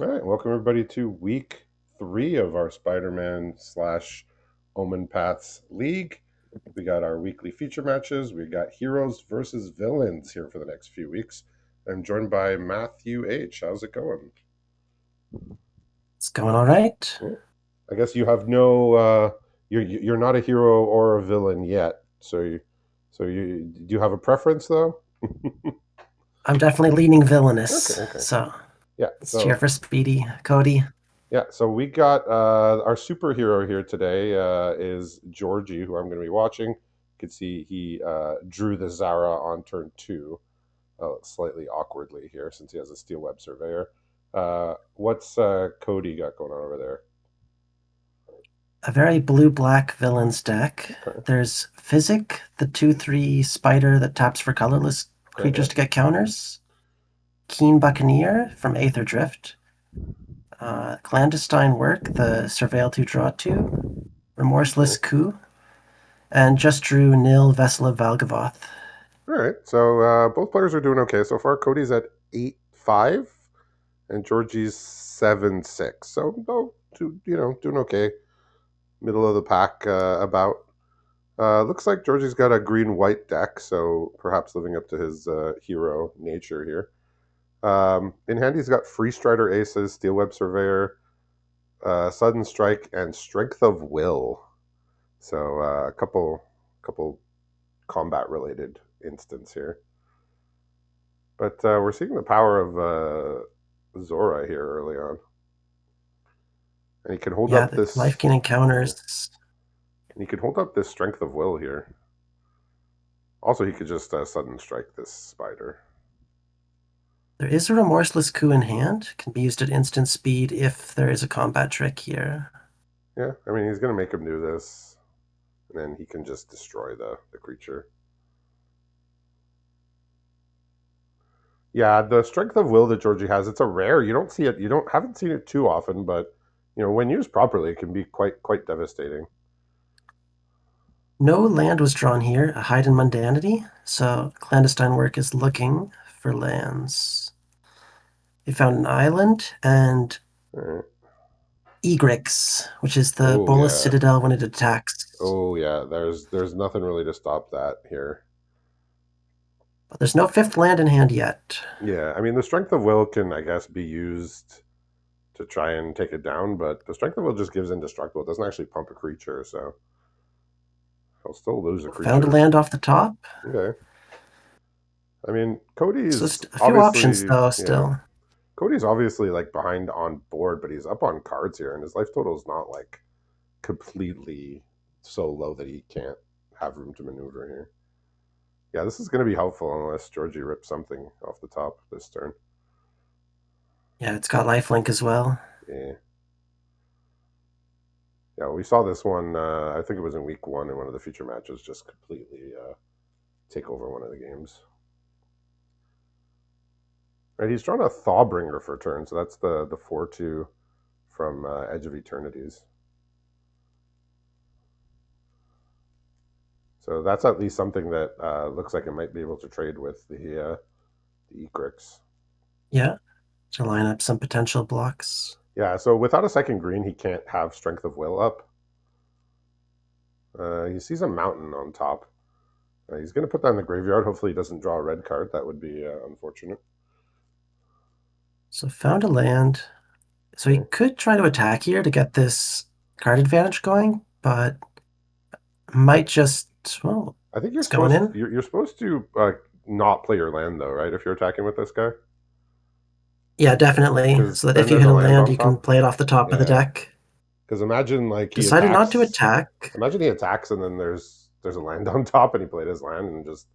All right, welcome everybody to week 3 of our Spider-Man slash Omen Paths League. We got our weekly feature matches. We got heroes versus villains here for the next few weeks. I'm joined by Matthew H. How's it going? It's going all right. Yeah. I guess you have no. You're not a hero or a villain yet. So you do you have a preference though? I'm definitely leaning Okay, villainous. okay, So yeah. let's cheer So for Speedy. Cody. Yeah, so we got our superhero here today is Georgie, who I'm going to be watching. You can see he drew the Zara on turn 2, slightly awkwardly here since he has a Steel Web Surveyor. What's Cody got going on over there? A very blue-black villains deck. Okay, There's Physic, the 2/3 spider that taps for colorless okay, yeah. creatures to get counters. Keen Buccaneer from Aether Drift. Clandestine Work, the Surveil to Draw 2. Remorseless Okay. Coup. And just drew Nil Vessel of Valgavoth. All right, so both players are doing okay so far. Cody's at 8-5, and Georgie's 7-6. So, doing okay. Middle of the pack about. Looks like Georgie's got a green-white deck, so perhaps living up to his hero nature here. In hand, he's got Free Strider Aces, Steel Web Surveyor, Sudden Strike, and Strength of Will. So a couple combat-related instants here. But we're seeing the power of Zora here early on, and he can hold Yeah, up the life this. gain Yeah, encounters. and he can hold up this Strength of Will here. Also, he could just Sudden Strike this spider. There is a Remorseless Coup in hand. Can be used at instant speed if there is a combat trick here. Yeah, I mean he's gonna make him do this, and then he can just destroy the creature. Yeah, the strength of will that Georgie has, it's a rare. You don't see it. You don't haven't seen it too often, but when used properly, it can be quite devastating. No land was drawn here, a hide in mundanity, so clandestine work is looking for lands. They found an island and All right. Egrix, which is the Oh Bolus yeah. Citadel when it attacks. Oh yeah. There's nothing really to stop that here. But there's no fifth land in hand yet. Yeah, I mean the strength of will can, I guess, be used to try and take it down, but the strength of will just gives indestructible. It doesn't actually pump a creature, so he'll still lose a Found a creature. land off the top. Okay. I mean, So Cody's a few options obviously, though yeah. still. Cody's obviously like behind on board, but he's up on cards here, and his life total is not like completely so low that he can't have room to maneuver here. Yeah, this is going to be helpful unless Georgie rips something off the top this turn. Yeah, it's got lifelink as well. Yeah, yeah. We saw this one. I think it was in week 1 in one of the feature matches. Just completely take over one of the games. Right, he's drawn a Thawbringer for turn, so that's the 4/2 from Edge of Eternities. So that's at least something that looks like it might be able to trade with the Egrix. Yeah, to line up some potential blocks. Yeah, so without a second green, he can't have Strength of Will up. He sees a mountain on top. He's going to put that in the graveyard. Hopefully, he doesn't draw a red card. That would be unfortunate. So found a land. So he Okay. could try to attack here to get this card advantage going, but might just, well, I think it's going in. you're supposed to not play your land though, right? If you're attacking with this guy, Yeah, definitely. because So that then if you there's hit a a land land, on you can top. play it off the top of the Yeah, deck. because imagine like he Decided not to attacks. attack. Imagine he attacks and then there's a land on top and he played his land and just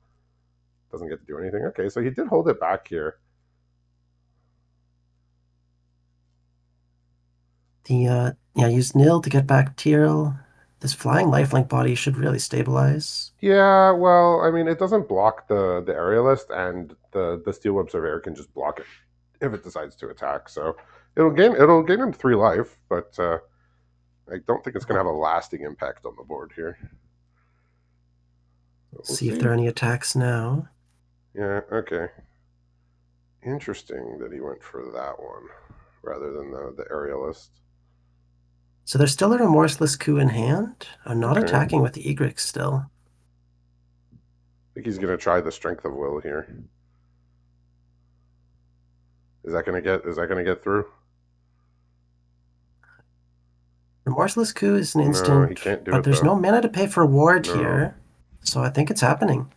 doesn't get to do anything. Okay, so he did hold it back here. Yeah, use nil to get back Tyrell. This flying lifelink body should really stabilize. Yeah, well, I mean, it doesn't block the aerialist, and the Steel Web Surveyor can just block it if it decides to attack. So it'll gain him 3 life, but I don't think it's going to have a lasting impact on the board here. So we'll See if see. there are any attacks now. Yeah, okay. Interesting that he went for that one. rather than the aerialist. So there's still a Remorseless Coup in hand. I'm not Okay. I attacking with the Egric still. think he's gonna try the strength of will here. Is that gonna get through? Remorseless Coup is an No, he instant, can't do but it there's though. no mana to pay for ward No. here. So I think it's happening.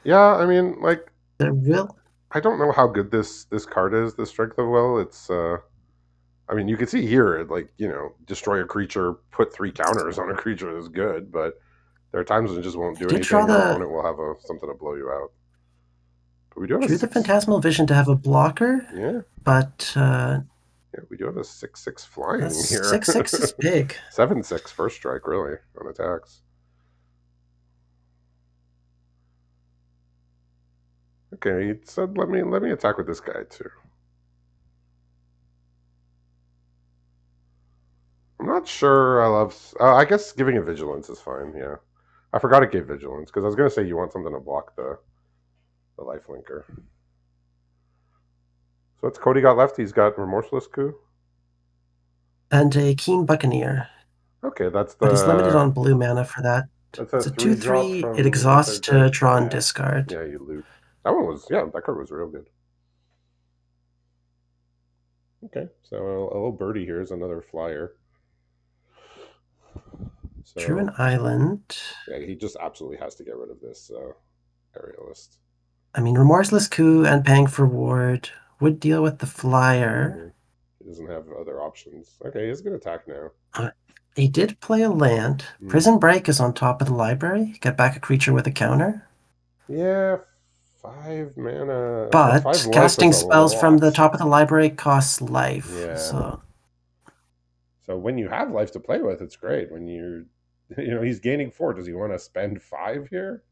Yeah, I mean, like, There will. I don't know how good this card is, the strength of will. It's I mean, you can see here, like, destroy a creature, put 3 counters on a creature is good, but there are times when it just won't I do did draw anything, or the opponent will have something to blow you out. But we do have a drew the six. Phantasmal Vision to have a blocker, Yeah, but yeah, we do have a 6/6 that's flying here. 6/6 is big. 7/6 first strike, really, on attacks. Okay, he said, let me attack with this guy too. I'm not sure I love. I guess giving it vigilance is fine. Yeah, I forgot it gave vigilance because I was gonna say you want something to block the life linker. So what's Cody got left? He's got remorseless coup. And a Keen Buccaneer, Okay, but he's limited on blue mana for that. that's a It's a 3 drop 2/3. It from exhausts graveyard to charge. draw and Yeah, discard. yeah, you loot. That one was that card was real good. Okay, so a little birdie here is another flyer. Drew an So island. yeah, he just absolutely has to get rid of this aerialist. I mean, Remorseless Coup and paying for ward would deal with the flyer. Mm-hmm. He doesn't have other options. Okay, he's gonna attack now. Uh, he did play a land. Mm. Prison Break is on top of the library. Get back a creature with a counter. Yeah, 5 mana. That's 5 But life. That's casting a spells from the lot. top of the library costs life. Yeah. So So when you have life to play with, it's great. When you're, he's gaining 4. Does he want to spend 5 here?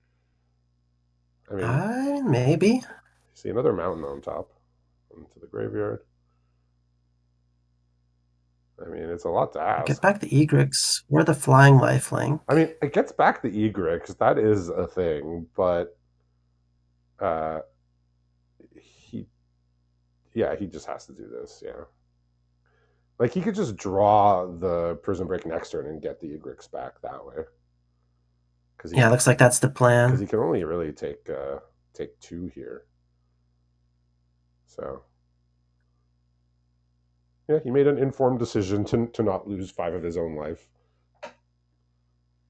I mean, maybe. see another mountain on top into the graveyard. I mean, it's a lot to Get ask. back the Egrics or the Flying Lifelink. I mean, it gets back the Egrix. That is a thing, but uh, he, yeah, he just has to do this. Yeah, like he could just draw the prison break next turn and get the Egrix back that way. Because Yeah, looks like that's the he plan. can only really take 2 here. So yeah, he made an informed decision to not lose 5 of his own life.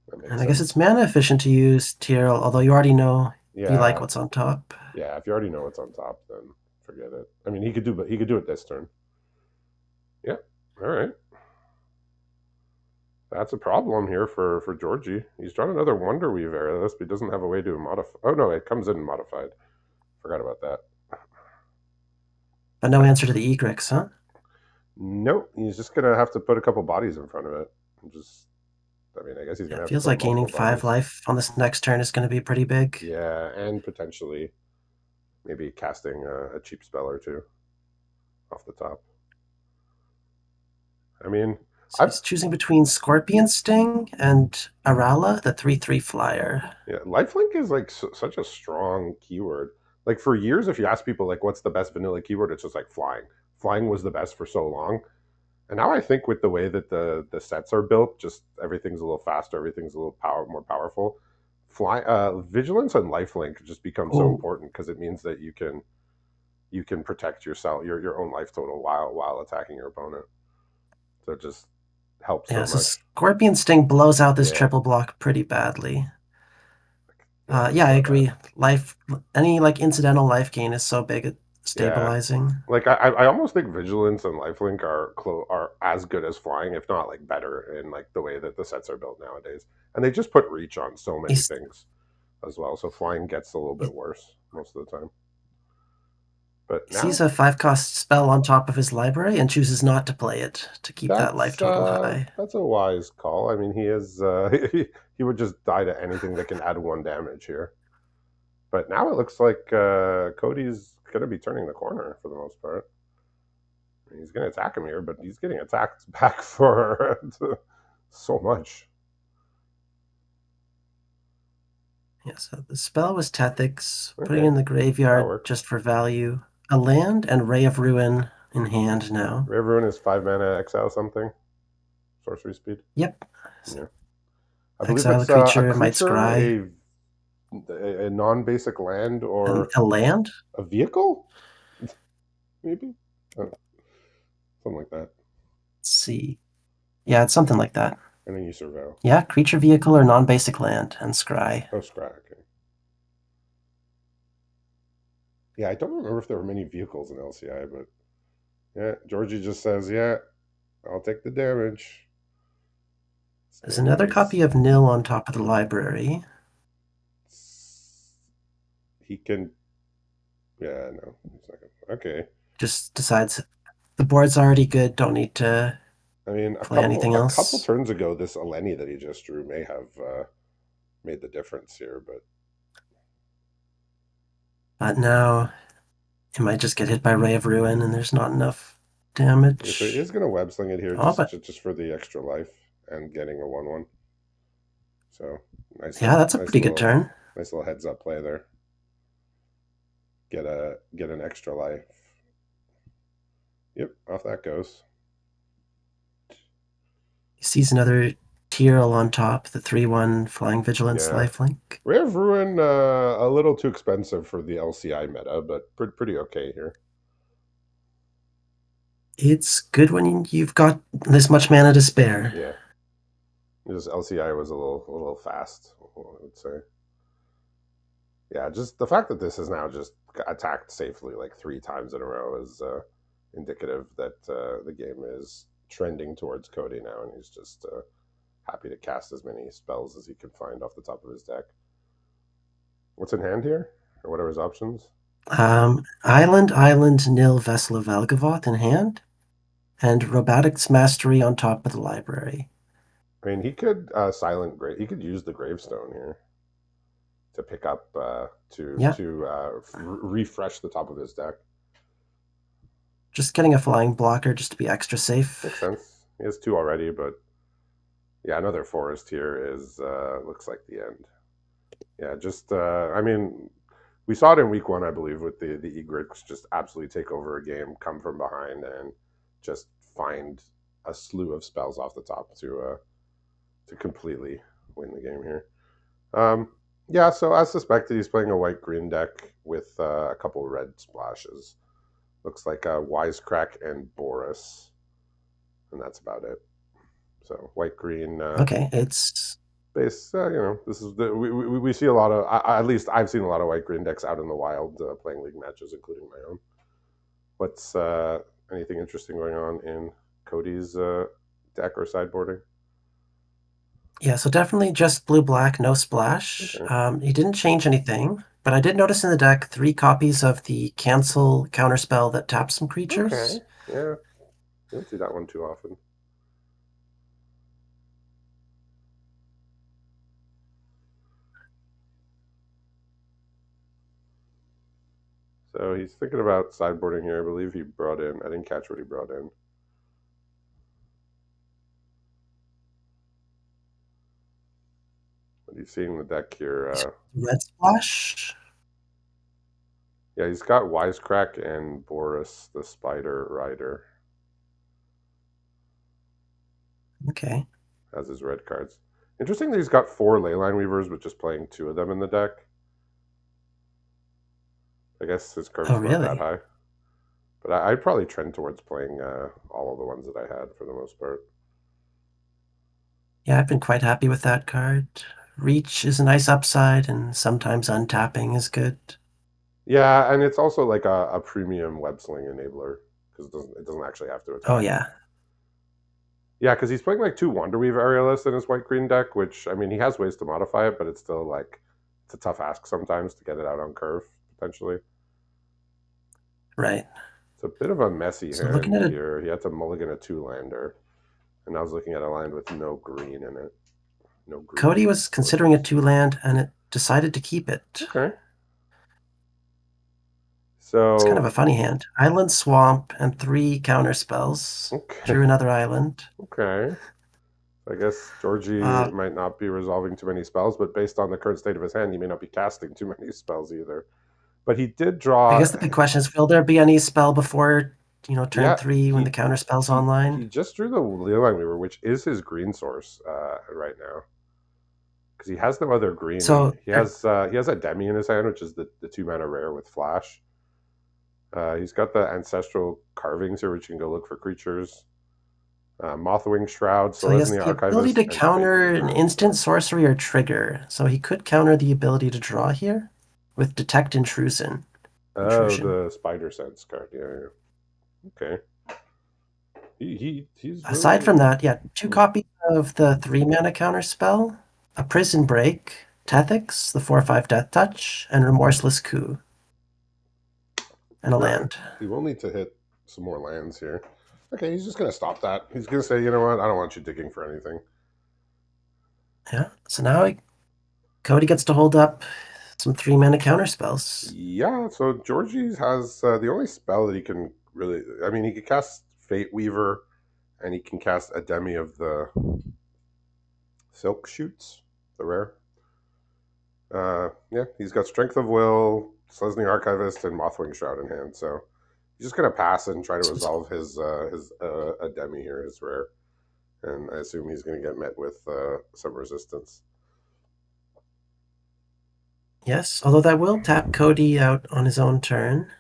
That And makes I guess it's sense. mana efficient to use Tyrell, although you already know you like Yeah, what's on top. yeah. If you already know what's on top, then forget it. I mean, he could do it this turn. Yeah. All right. That's a problem here for Georgii. He's drawn another Wonder Weave Aerialist, but he doesn't have a way to modify. Oh no, it comes in modified. Forgot about that. But no answer to the Egrix, huh? Nope. He's just gonna have to put a couple bodies in front of it. Just, I mean, I guess he's Yeah, gonna it have to feels put like gaining multiple 5 bodies. life on this next turn is going to be pretty big. Yeah, and potentially maybe casting a cheap spell or two off the top. I mean, So I've he's choosing between Scorpion Sting and Arala, the 3/3 flyer. yeah, lifelink is like such a strong keyword. Like for years, if you ask people like what's the best vanilla keyword, it's just like flying. Flying was the best for so long, and now I think with the way that the sets are built, just everything's a little faster, everything's a little more powerful. Vigilance and lifelink just become so Oh, important because it means that you can protect yourself, your own life total while attacking your opponent. So it just helps yeah, so so much. Scorpion Sting blows out this Yeah, triple block pretty badly. yeah, Yeah, it's I so bad. agree. Life, any like incidental life gain is so big at Yeah, stabilizing. like I almost think vigilance and lifelink are as good as flying, if not like better in like the way that the sets are built nowadays. And they just put reach on so many He's, things as well. So flying gets a little bit he worse most of the time. But sees now a 5-cost spell on top of his library and chooses not to play it to keep that life total high. that's a wise call. I mean, he is he would just die to anything that can add 1 damage here. But now it looks like Cody's going to be turning the corner for the most part. He's going to attack him here, but he's getting attacked back for so much. Yeah, so the spell was Tethix, putting Okay, in the that graveyard works. just for value. A land and Ray of Ruin in hand now. Everyone is 5 mana exile something. Sorcery speed. Yep. Yeah. I believe Exile a it's a creature, might creature, scry. a non-basic land, or A land? a vehicle, maybe, something like that. Let's see. Yeah, it's something like that. And then you surveil. Yeah, creature, vehicle, or non-basic land, and scry. Oh, scry. Okay. Yeah, I don't remember if there were many vehicles in LCI, but yeah, Georgie just says, "Yeah, I'll take the damage." There's So another copy of Nil on top of the library. he can. Yeah, no, he's not gonna. Okay. Just decides the board's already good, don't need to I mean, a play couple anything a couple else. turns ago, this Eleni that he just drew may have made the difference here, but But now it might just get hit by Ray of Ruin and there's not enough yeah, so he damage. is gonna web sling it here Oh, just but just for the extra life and getting a 1/1. So yeah, that's a pretty good turn. nice little heads up play there. Get an extra life. Yep, off that goes. He sees another Tyrell on top, the 3/1 Flying Vigilance Yeah, lifelink. Ray of Ruin, a little too expensive for the LCI meta, but pretty okay here. It's good when you've got this much mana to spare. Yeah, this LCI was a little fast, I would say. Yeah, just the fact that this has now just attacked safely like 3 times in a row is indicative that the game is trending towards Cody now, and he's just happy to cast as many spells as he can find off the top of his deck. What's in hand here? Or what are his options? Island, Nil, Vessel of Valgavoth in hand, and Robotics Mastery on top of the library. I mean, he could silent grave. He could use the gravestone here to pick up Yeah, refresh the top of his deck. just getting a flying blocker just to be extra safe. Makes sense. He has 2 already, but yeah, another forest here is looks like the end. Yeah, just I mean, we saw it in week 1, I believe, with the egrets just absolutely take over a game, come from behind, and just find a slew of spells off the top to completely win the game here. Yeah, so as suspected, he's playing a white green deck with a couple red splashes. Looks like a Wisecrack and Boris, and that's about it. So white green Okay, it's base. This is we see a lot of. At least I've seen a lot of white green decks out in the wild playing league matches, including my own. What's anything interesting going on in Cody's deck or sideboarding? yeah, so definitely just blue black, no splash. Okay. He didn't change anything, but I did notice in the deck 3 copies of the cancel counterspell that taps some Okay. creatures. Yeah, you don't see that one too often. So he's thinking about sideboarding here. I believe he brought in. I didn't catch what he brought in. But he's seeing the deck here. Red splash. Yeah, he's got Wisecrack and Boris the Spider Rider Okay. as his red cards. Interesting that he's got 4 Leyline Weavers, but just playing 2 of them in the deck. I guess his Oh, curve's not that really? high. But I'd probably trend towards playing all of the ones that I had for the most part. Yeah, I've been quite happy with that card. Reach is a nice upside, and sometimes untapping is good. Yeah, and it's also like a premium web sling enabler because it doesn't actually have to Oh, attack. yeah. Yeah, because he's playing like 2 Wanderweave aerialists in his white green deck, which I mean he has ways to modify it, but it's still like it's a tough ask sometimes to get it out on curve potentially. Right. It's a bit of a messy So looking hand at it, here. He had to mulligan a 2 lander, and I was looking at a line with no green in it, no Cody green was considering a sources. 2 land, and it decided to keep it. Okay, It's kind of a so funny hand. Island, Swamp, and 3 counterspells. okay, Drew another island. okay. I guess Georgie Uh, might not be resolving too many spells, but based on the current state of his hand, he may not be casting too many spells either. But he did I draw. guess the big question is, will there be any spell before turn Yeah, 3 when the counter spell's he online. just drew the Leyline Weaver, which is his green source right now, because he has no other green. So He has a Demi in his hand, which is the 2 mana rare with flash. He's got the ancestral carvings here, which you can go look for creatures. Mothwing Shroud, so he has Selesnya the ability Archivist, to and Fate counter an Weaver. instant So sorcery or trigger. So he could counter the ability to draw here with Detect Intrusion. oh, Intrusion. the Spider Sense card. Yeah, yeah. Okay. He's Aside really from that, yeah, two hmm. copies of the 3 mana counter spell, a Prison Break, Tethix, the 4/5 Death Touch, and Remorseless Coup, and a All right. land. He will need to hit some more lands here. Okay, he's just gonna stop that. He's gonna say, you know what? I don't want you digging for anything. Yeah, so now Cody gets to hold up some 3 mana counter spells. Yeah. So Georgii has the only spell that he can really. I mean, he can cast Fate Weaver, and he can cast a Demi of the Silk Shoots, the rare. Yeah, he's got Strength of Will, Selesnya Archivist, and Mothwing Shroud in hand. So he's just gonna pass and try to resolve his Ademi here, his rare, and I assume he's gonna get met with some resistance. Yes, although that will tap Cody out on his own turn.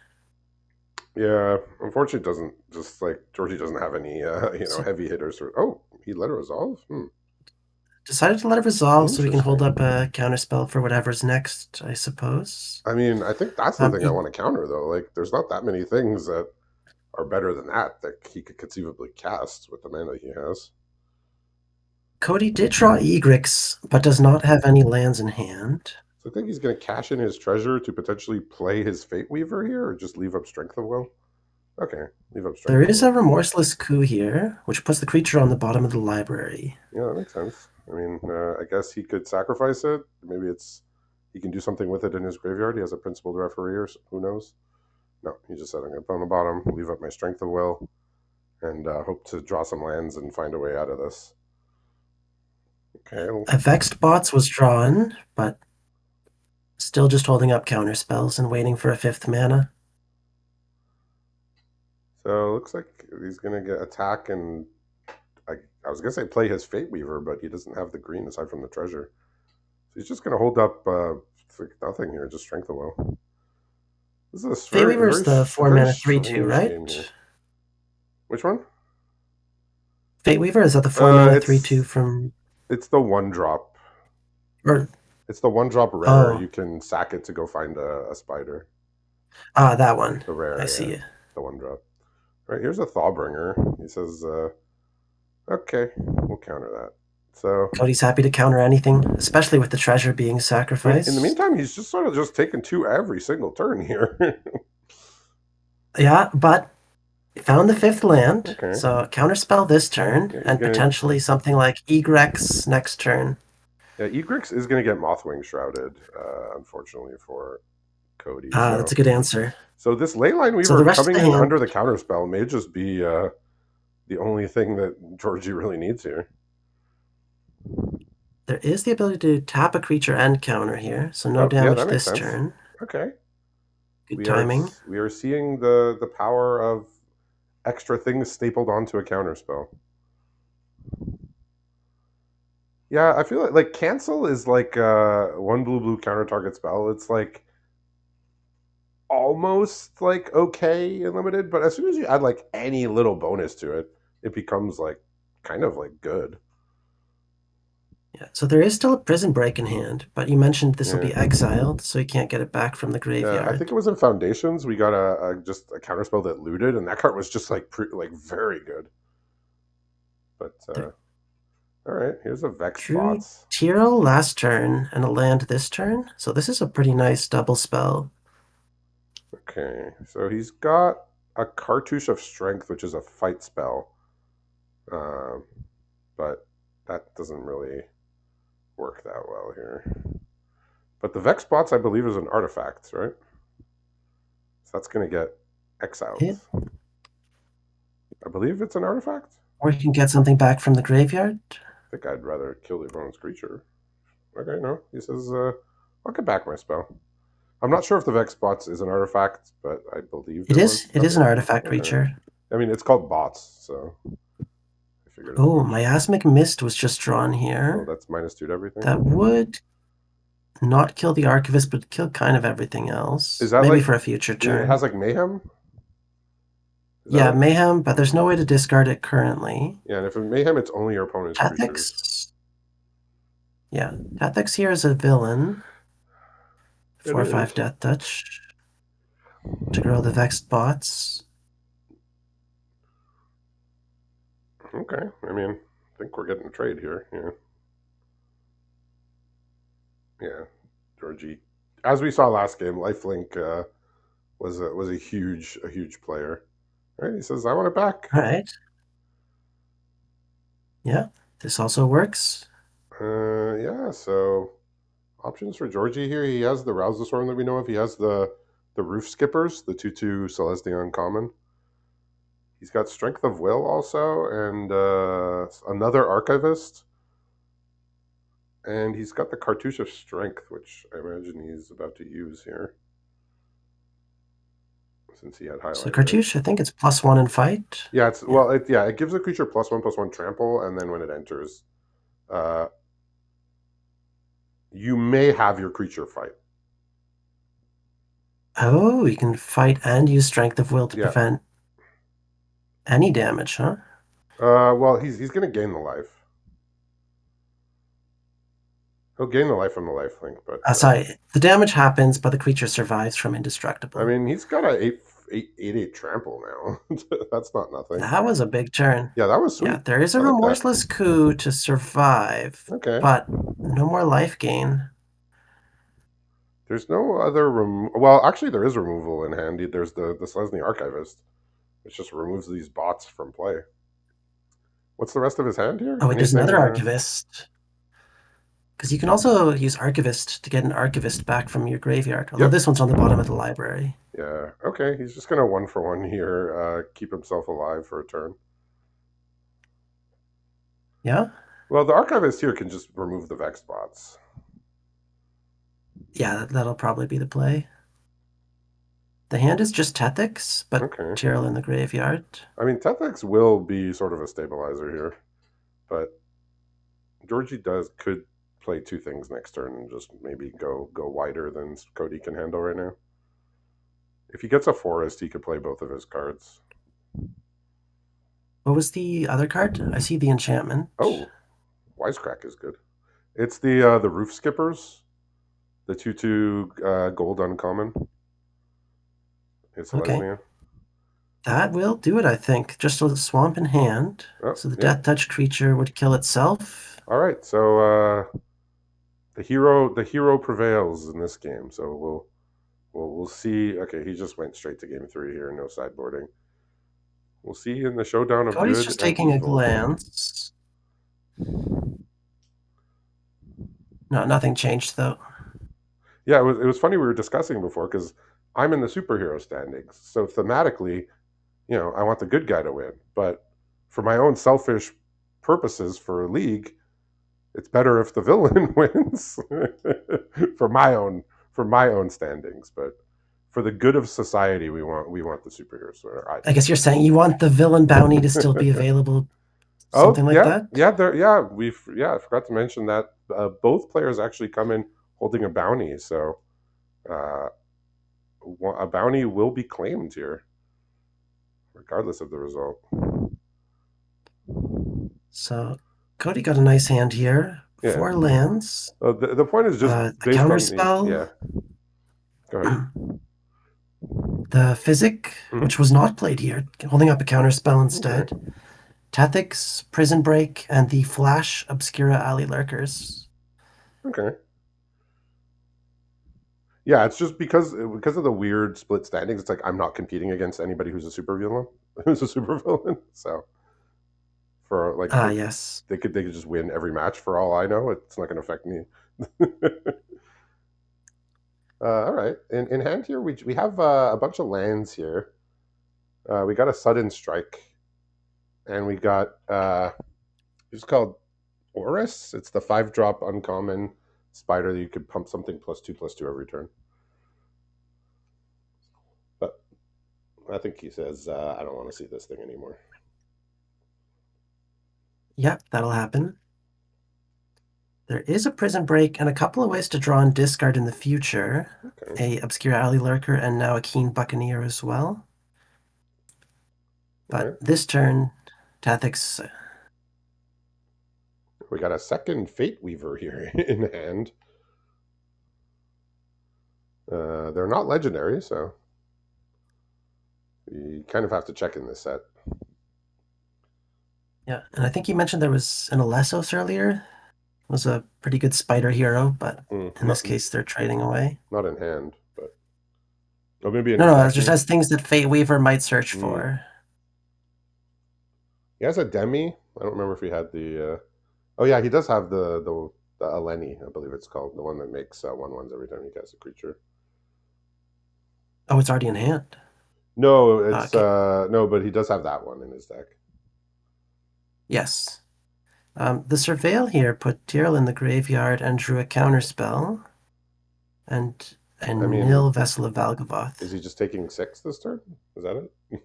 Yeah, unfortunately, it doesn't just like Georgie doesn't have any So heavy hitters. Oh, he let it resolve. decided to let it resolve so we can hold Interesting. up a counter spell for whatever's next, I suppose. I mean, I think that's the thing I He, want to counter though. Like, there's not that many things that are better than that he could conceivably cast with the mana he has. Cody did draw Egrix, but does not have any lands in hand. So I think he's going to cash in his treasure to potentially play his Fate Weaver here, or just leave up Strength of Will. Okay, leave up There Strength of is a Will. Remorseless Coup here, which puts the creature on the bottom of the library. Yeah, that makes sense. I mean, I guess he could sacrifice it. Maybe it's he can do something with it in his graveyard. He has a principled referee, or who knows? No, he just said I'm going to put on the bottom, leave up my Strength of Will, and hope to draw some lands and find a way out of this. Okay, A Vexed Bots was drawn, but still just holding up counter spells and waiting for a 5th mana. so it looks like he's going to get attack and I, I was going to say play his Fate Weaver, but he doesn't have the green aside from the treasure. So he's just going to hold up nothing here, just Strength of Will. This is a Fate very, Weaver's very, the 4 very mana 3/2, strange right? game here. Which one? Fate Weaver, is that the 4 mana 3/2 It's from. the one drop. Or. It's the one drop rare. Oh, You can sack it to go find a spider. that one. The I rare, yeah, see. the one drop. Right here's a Thawbringer. He says, "Okay, we'll counter that." So Cody's happy to counter anything, especially with the treasure being I mean, in the sacrificed. meantime, he's just sort of just taking two every single turn here. Yeah, but found the 5th land, Okay, so counterspell this turn, yeah, he's and gonna. potentially something like Egrex next turn. Yeah, Egrix is gonna get Mothwing shrouded, unfortunately for Cody. So That's a good answer. this Leyline So Weaver the rest of coming the in hand, under the counterspell may just be the only thing that Georgie really needs here. there is the ability to tap a creature and counter here, so no Oh, yeah, damage that makes this sense. turn. Okay, Good timing. we are seeing the power of extra things stapled onto a counterspell. Yeah, I feel like cancel is like one blue counter target spell. It's like almost like okay and limited, but as soon as you add like any little bonus to it, it becomes like kind of like good. Yeah, so there is still a prison break in hand, but you mentioned this will Yeah, be exiled, so you can't get it back from the yeah. I think graveyard. it was in Foundations we got just a counterspell that looted, and that card was just like like very good. But There all right, here's a Vex drew Bots. Tyrell last turn and a land this turn, so this is a pretty nice double spell. Okay, so he's got a Cartouche of Strength, which is a fight spell, um, but that doesn't really work that well here. But the Vex Bots, I believe, is an artifact, right? So that's going to get exiled. It, I believe it's an artifact. or you can get something back from the graveyard. I think I'd rather kill the opponent's creature. Okay, no. He says, I'll get back my spell. I'm not sure if the Vex Bots is an artifact, but I believe It there is was. it is Okay. an artifact Okay. creature. I mean, it's called bots, so I figured as Oh, much. miasmic mist was just drawn Oh, here. that's -2 to everything. That would not kill the archivist, but kill kind of everything Is else. that Maybe like for a future it turn. has like mayhem? Is that Yeah, what? mayhem, but there's no way to discard it currently. Yeah, and if it's mayhem, it's only your opponent's creatures. Tactics. Yeah, Tactics here is a villain. It 4/5 is. Death Touch to grow the Vexed bots. Okay. I mean, I think we're getting a trade here. Yeah. Yeah. Georgie, as we saw last game, Lifelink was a huge player. All right. He says, "I want it back." All right. Yeah, this also works. Yeah. So options for Georgie here. He has the Rouse the Storm that we know of. He has the Roof Skippers, the 2/2 Celestion common. He's got Strength of Will also, and another Archivist. And he's got the Cartouche of Strength, which I imagine he's about to use here, since he had So highlighted it. Cartouche, I think it's +1 in fight. Yeah, Yeah. it gives a creature +1/+1 trample, and then when it enters, uh, you may have your creature fight. Oh, you can fight and use Strength of Will to Yeah. prevent any damage, huh? Well, he's gonna gain the life. He'll gain the life from the life link, but Sorry, the damage happens, but the creature survives from I indestructible. mean, he's got a 8/8 trample now. That's not nothing. That was a big turn. Yeah, that was Yeah, sweet. there is I a like that. Remorseless Coup to survive, Okay. but no more life gain. There's no other well, actually, there is removal in handy. There's the Selesny Archivist, which just removes these bots from play. What's the rest of his hand here? Oh, wait, there's Anything? another Archivist. Because you can also use Archivist to get an Archivist back from your graveyard, although Yep. this one's on the bottom of the library. Yeah. Okay. He's just gonna 1 for 1 here. Keep himself alive for a turn. Yeah? Well, the Archivist here can just remove the Vex bots. Yeah, that'll probably be the play. The hand is just Tethix, but Okay. Tyrell in the graveyard. I mean, Tethix will be sort of a stabilizer here, but Georgie could play two things next turn and just maybe go wider than Cody can handle right now. If he gets a forest, he could play both of his cards. What was the other card? I see the enchantment. Oh, Wisecrack is good. It's the Roof Skippers, the 2/2 gold uncommon. It's Okay. Lesnia. That will do it, I think. Just a swamp in hand. Oh, So the yeah. Death Touch creature would kill itself. All right. So the hero prevails in this game. So we'll see. Okay, he just went straight to game 3 here, no sideboarding. We'll see in the showdown of Cody's good just and taking a evil. glance. No, nothing changed though. Yeah, it was funny we were discussing before because I'm in the superhero standings. So thematically, I want the good guy to win. But for my own selfish purposes for a league, it's better if the villain wins for my own standings. But for the good of society, we want the superheroes. Or I I do. guess you're saying you want the villain bounty to still be available, Oh something like yeah, that? yeah, I forgot to mention that both players actually come in holding a bounty, so uh, a bounty will be claimed here, regardless of the result. So Cody got a nice hand here. Yeah. 4 lands. The point is just The based counter on the spell, yeah. Go ahead. the Physic, Hmm. which was not played here, holding up a counter spell Okay. instead. Tethix, Prison Break, and the Flash Obscura Alley Lurkers. Okay. Yeah, it's just because of the weird split standings. It's like I'm not competing against anybody who's a super villain, who's a super villain. So for like Ah, yes. they could just win every match for all I know. It's not going to affect me. All right. In hand here, we have a bunch of lands here. We got a sudden strike, and we got it's called Oris. It's the 5-drop uncommon spider that you could pump something +2/+2 every turn. But I think he says, I don't want to see this thing anymore. Yep, that'll happen. There is a prison break and a couple of ways to draw and discard in the future. Okay. A obscure alley lurker and now a keen buccaneer as well. All But right. this turn, Tactics. We got a second Fate Weaver here in hand. They're not legendary, so you kind of have to check in this set. Yeah, and I think you mentioned there was an Alessos earlier. It was a pretty good spider hero, but in Not this case, they're trading away. not in hand, but oh, maybe in No, his no, it deck. just has things that Fate Weaver might search Mm. for. He has a Demi. I don't remember if he had the. Oh yeah, he does have the Eleni, I believe it's called, the one that makes 1/1s every time he casts a creature. Oh, it's already in hand. No, it's Okay, no, but he does have that one in his deck. yes. The Surveil here put Tyrell in the graveyard and drew a counterspell and a I mean, nil Vessel of is Valgavoth. he just taking 6 this turn? Is that it?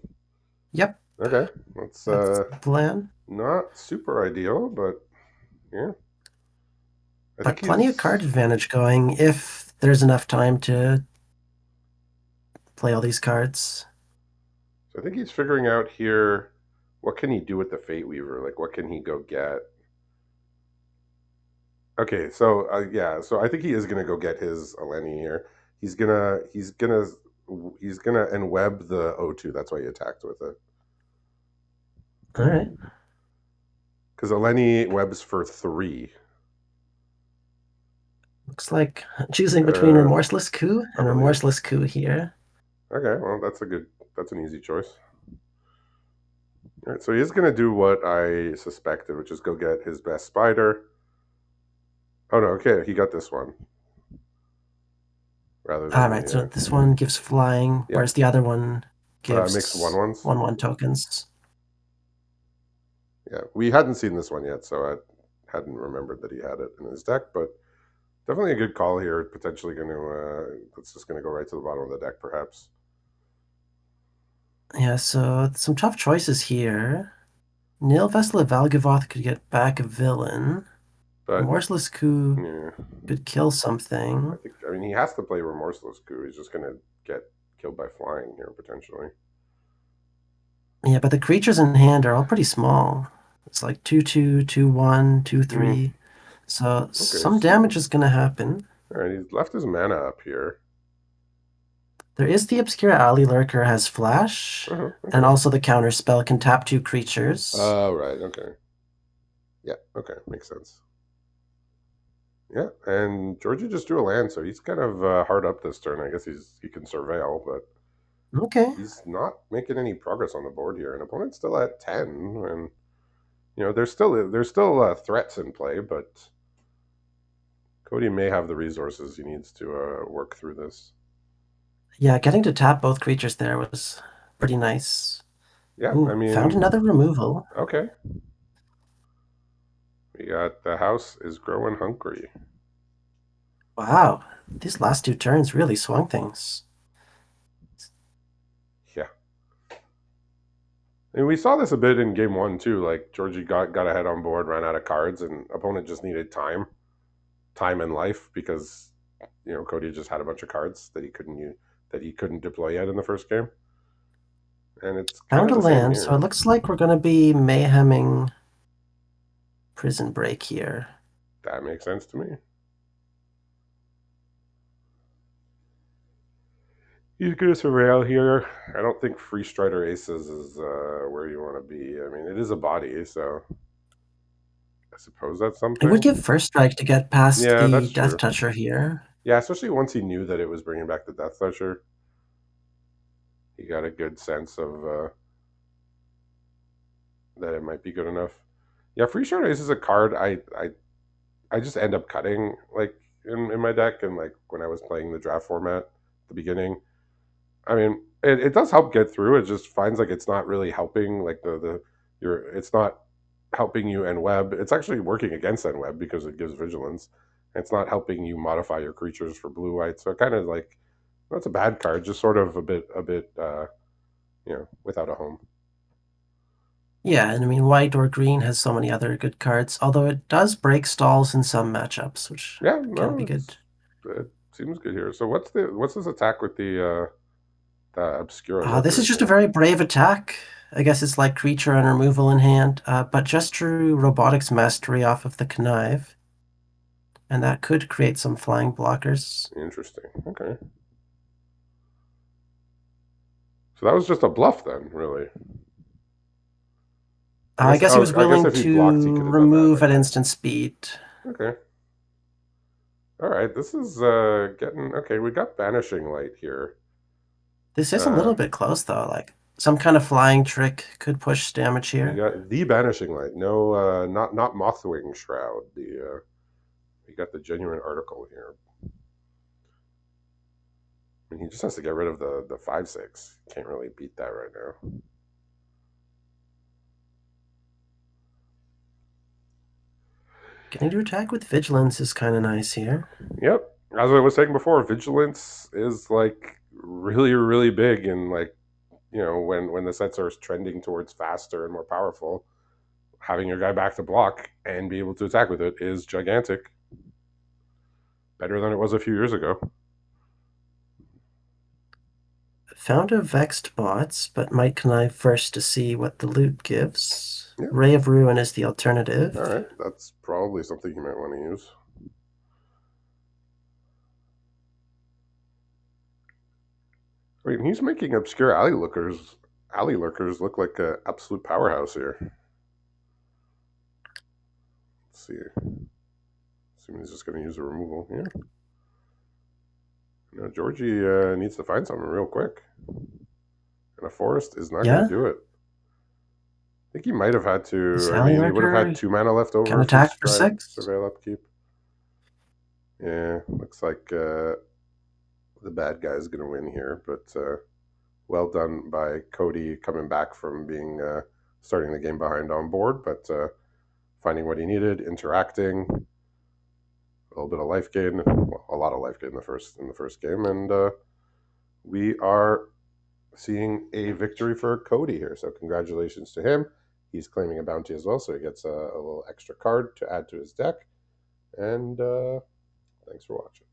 Yep, Okay, that's that's the plan. not super ideal, but yeah, I think But plenty of card he's. advantage going if there's enough time to play all these cards. So I think he's figuring out here what can he do with the Fate Weaver. Like, what can he go get? Okay, so yeah, so I think he is gonna go get his Eleni here. He's gonna enweb the O2. That's why he attacked with it. All right. Because Eleni webs for 3. Looks like choosing between Uh, Remorseless Coup I and believe. Remorseless Coup here. Okay, well that's an easy choice. All right, so he is gonna do what I suspected, which is go get his best spider. Oh no, okay, he got this one rather All than right, so the this one gives flying, yeah, whereas the other one makes one gives ones. 1/1 tokens. Yeah, we hadn't seen this one yet, so I hadn't remembered that he had it in his deck, but definitely a good call here. Potentially going to that's just going to go right to the bottom of the deck, perhaps. Yeah, so some tough choices here. Nil Vessel of Valgavoth could get back a villain. But Remorseless Coup yeah, could kill I something. think I mean he has to play Remorseless Coup. He's just going to get killed by flying here potentially. Yeah, but the creatures in hand are all pretty small. It's like 2/2, 2/1, two Mm, three. So okay, some damage so is going to happen. all right, he's left his mana up here. There is the Obscure Alley Lurker has Flash, and Okay. also the counter spell can tap 2 creatures. Oh right. Okay. Yeah. Okay. Makes sense. Yeah, and Georgie just drew a land, so he's kind of hard up this turn. I guess he can surveil, but Okay. he's not making any progress on the board here. And opponent's still at 10, and there's still threats in play, but Cody may have the resources he needs to work through this. Yeah, getting to tap both creatures there was pretty nice. Yeah, I Ooh, found mean, another removal. okay, we got the house is growing hungry. Wow, these last 2 turns really swung things. Yeah, and we saw this a bit in game one too. Like Georgie got ahead on board, ran out of cards, and opponent just needed time and life because Cody just had a bunch of cards that he couldn't deploy yet in the first game, and it's kind Found of a the same land, so it here. looks like we're going to be mayheming Prison Break here. That makes sense to me. He's gonna surveil here. I don't think Free Strider Aces is where you want to be. I mean, it is a body, so I suppose that's It would something. give first strike to get past Yeah, the that's Death true. Toucher here. Yeah, especially once he knew that it was bringing back the Death Toucher, he got a good sense of that it might be good enough. Yeah, Free Strider Ace is a card I just end up cutting like in my deck, and like when I was playing the draft format at the beginning. I mean, it does help get through. It just finds like it's not really helping like it's not helping you end web. It's actually working against end web because it gives vigilance. It's not helping you modify your creatures for blue white. So it kind of like that's a bad card, just sort of a bit without a home. Yeah, and I mean, white or green has so many other good cards, although it does break stalls in some matchups, which Yeah, can no, be good. it seems good here. So what's this attack with the Obscura This is Lurkers just a here? very brave attack. I guess it's like creature and removal in hand, but just drew Robotics Mastery off of the Connive, and that could create some flying blockers. Interesting. Okay. So that was just a bluff then, really. I I guess guess he oh was I guess willing if he blocked he to could have done that. remove at Okay. instant speed. Okay. All right. This is getting okay. We got Banishing Light here. This is a Uh little bit close, though. Like, some kind of flying trick could push damage we here. got the Banishing Light. No not Mothwing Shroud. The we got the genuine article here. I mean, he just has to get rid of the 5/6. Can't really beat that right now. Getting to attack with Vigilance is kind of nice here. Yep. As I was saying before, vigilance is like really, really big, and like when the sets are trending towards faster and more powerful, having your guy back to block and be able to attack with it is gigantic. Better than it was a few years ago. Found a Vexed Bots, but might connive first to see what the loot gives. Yeah. Ray of Ruin is the All alternative. right. That's probably something you might want to use. I mean, he's making obscure alley lurkers look like an absolute powerhouse here. Let's see. Assuming he's just going to use a removal. Yeah. Georgie needs to find something real quick. And a forest is not going to Yeah, do it. I think he might have had this to. I Alley mean, he would have had Lurker 2 mana left can over if he attack for 6. Surveil Upkeep. Yeah, looks like the bad guy is going to win here, but well done by Cody coming back from being starting the game behind on board, but finding what he needed, interacting, a little bit of life gain, well, a lot of life gain in the first game, and we are seeing a victory for Cody here. So congratulations to him. He's claiming a bounty as well, so he gets a little extra card to add to his deck. And thanks for watching.